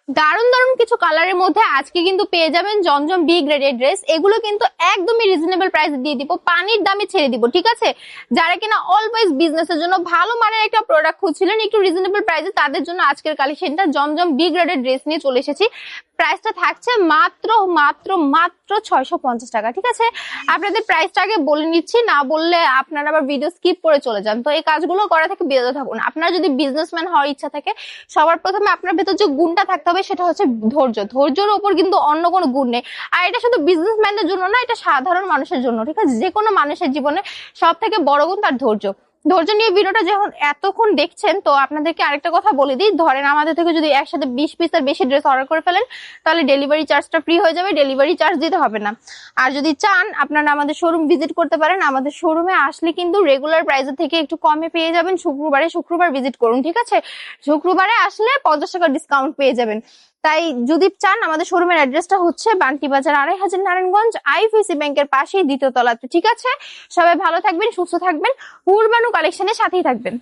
দারুণ দারুণ কিছু কালারের মধ্যে আজকে কিন্তু পেয়ে যাবেন জমজম বি গ্রেডের ড্রেস। এগুলো কিন্তু একদমই রিজনেবল প্রাইসে দিয়ে দিব, পানির দামে ছেড়ে দিব, ঠিক আছে? যারা কিনা অলওয়েজ বিজনেসের জন্য ভালো মানের একটা প্রোডাক্ট খুঁজছিলেন একটু রিজনেবল প্রাইসে, তাদের জন্য আজকের কালেকশনটা জমজম বি গ্রেডের ড্রেস নিয়ে চলে এসেছি। প্রাইসটা থাকছে মাত্র মাত্র মাত্র 650 টাকা, ঠিক আছে? আপনাদের প্রাইসটা আগে বলে নিচ্ছি, না বললে আপনারা আবার ভিডিও স্কিপ করে চলে যান। তো এই কাজগুলো করা থেকে বিরত থাকুন। আপনারা যদি বিজনেসম্যান হওয়ার ইচ্ছা থাকে, সবার প্রথমে আপনার ভেতর যে গুণটা থাকতে হবে সেটা হচ্ছে ধৈর্য। ধৈর্যের ওপর কিন্তু অন্য কোনো গুণ নেই। আর এটা শুধু বিজনেসম্যানদের জন্য না, এটা সাধারণ মানুষের জন্য, ঠিক আছে? যে কোনো মানুষের জীবনে সব থেকে বড় গুণ তার ধৈর্য। ধৈর্য নিয়ে ভিডিওটা যখন এতক্ষণ দেখছেন, তো আপনাদেরকে আরেকটা কথা বলে দিই, ধরেন আমাদের থেকে যদি একসাথে 20 পিসের বেশি ড্রেস অর্ডার করে ফেলেন, তাহলে ডেলিভারি চার্জটা ফ্রি হয়ে যাবে, ডেলিভারি চার্জ দিতে হবে না। আর যদি চান আপনারা আমাদের শোরুম ভিজিট করতে পারেন। আমাদের শোরুমে আসলে কিন্তু রেগুলার প্রাইসের থেকে একটু কমে পেয়ে যাবেন। শুক্রবার ভিজিট করুন, ঠিক আছে? শুক্রবারে আসলে 50 টাকা ডিসকাউন্ট পেয়ে যাবেন। তাই যদি চান, আমাদের শোরুমের অ্যাড্রেসটা হচ্ছে বান্টি বাজার 2500 নারায়ণগঞ্জ, আইএফএসি ব্যাংকের পাশেই দ্বিতীয় তলাতে, ঠিক আছে? সবাই ভালো থাকবেন, সুস্থ থাকবেন, উরবানু কালেকশনের সাথেই থাকবেন।